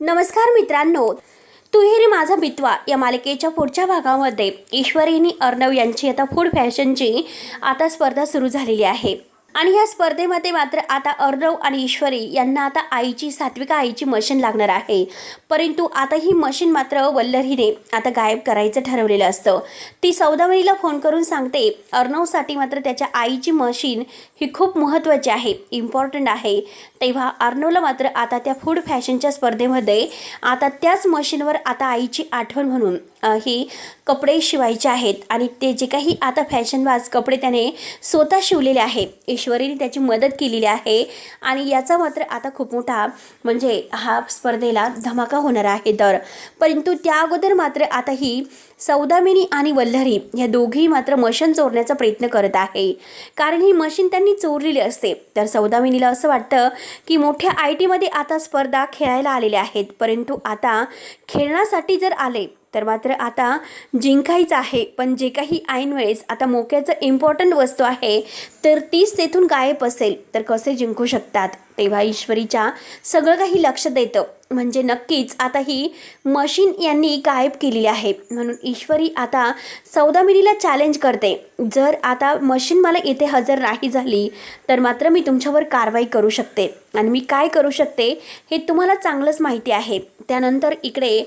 नमस्कार मित्रांनो, तू ही रे माझा मितवा या मालिकेच्या पुढच्या भागामध्ये ईश्वरी आणि अर्णव यांची आता फूड फॅशनची आता स्पर्धा सुरू झालेली आहे. आणि या स्पर्धेमध्ये मात्र आता अर्णव आणि ईश्वरी यांना आता सात्विका आईची मशीन लागणार आहे. परंतु आता ही मशीन मात्र वल्लरीने आता गायब करायचं ठरवलेलं असतं. ती सौदामिनीला फोन करून सांगते अर्णवसाठी मात्र त्याच्या आईची मशीन ही खूप महत्त्वाची आहे, इम्पॉर्टंट आहे. तेव्हा अर्णवला मात्र आता त्या फूड फॅशनच्या स्पर्धेमध्ये आता त्याच मशीनवर आता आईची आठवण म्हणून ही कपडे शिवायचे आहेत. आणि ते जे काही आता फॅशनबाज कपडे त्याने स्वतः शिवलेले आहे, ईश्वरीने त्याची मदत केलेली आहे. आणि याचा मात्र आता खूप मोठा म्हणजे हा स्पर्धेला धमाका होणार आहे. परंतु त्या अगोदर मात्र आता ही सौदामिनी आणि वल्लरी या दोघी मात्र मशीन चोरण्याचा प्रयत्न करत आहे. कारण ही मशीन त्यांनी चोरलेली असते. तर सौदामिनीला असं वाटतं की मोठ्या IT मध्ये आता स्पर्धा खेळायला आलेल्या आहेत, परंतु आता खेळण्यासाठी जर आले तर मात्र आता जिंकायचं आहे. पण जे काही ऐन वेळेस आता मोक्याचं इम्पॉर्टंट वस्तू आहे तर तीच तेथून गायब असेल तर कसे जिंकू शकतात. तेव्हा ईश्वरीच्या सगळं काही लक्षात येतं. म्हणजे नक्कीच आता ही मशीन यांनी गायब केलेली आहे. म्हणून ईश्वरी आता सौदामिनीला चॅलेंज करते, जर आता मशीन मला इथे हजर नाही झाली तर मात्र मी तुमच्यावर कारवाई करू शकते. आणि मी काय करू शकते हे तुम्हाला चांगलंच माहिती आहे. त्यानंतर इकडे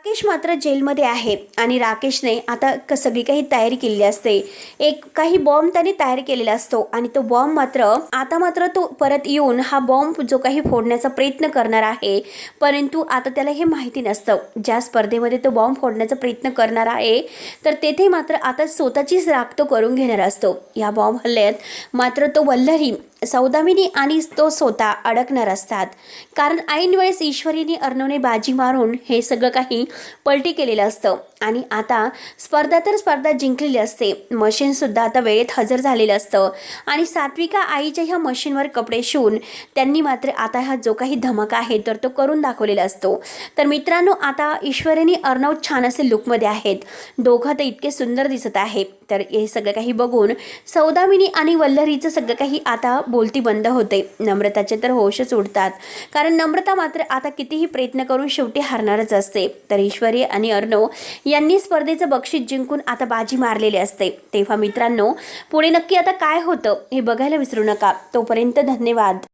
राकेश मात्र जेलमध्ये आहे आणि राकेशने आता सगळी काही तयारी केलेली असते. एक काही बॉम्ब त्याने तयार केलेला असतो आणि तो बॉम्ब मात्र तो परत येऊन हा बॉम्ब जो काही फोडण्याचा प्रयत्न करणार आहे. परंतु आता त्याला हे माहिती नसतं ज्या स्पर्धेमध्ये तो बॉम्ब फोडण्याचा प्रयत्न करणार आहे तर तेथे मात्र आता स्वतःचीच राख तो करून घेणार असतो. या बॉम्ब हल्ल्यात मात्र तो वल्लरी, सौदामिनी आणि तो स्वतः अडकणार असतात. कारण ऐन वेळेस ईश्वरीने अर्णवने बाजी मारून हे सगळं काही पलटी केलेलं असतं. आणि आता स्पर्धा जिंकलेली असते. मशीनसुद्धा आता वेळेत हजर झालेलं असतं. आणि सात्विका आईच्या ह्या मशीनवर कपडे शिवून त्यांनी मात्र आता हा जो काही धमाका आहे तर तो करून दाखवलेला असतो. तर मित्रांनो, आता ईश्वरीने अर्णव छान असे लुकमध्ये आहेत. दोघं तर इतके सुंदर दिसत आहे. तर हे सगळं काही बघून सौदामिनी आणि वल्लरीचं सगळं काही आता बोलती बंद होते. नम्रताचे तर होशच उडतात. कारण नम्रता मात्र आता कितीही प्रयत्न करून शेवटी हारणारच असते. तर ईश्वरी आणि अर्णव यांनी स्पर्धेचं बक्षीस जिंकून आता बाजी मारलेली असते. तेव्हा मित्रांनो, पुढे नक्की आता काय होतं हे बघायला विसरू नका. तोपर्यंत धन्यवाद.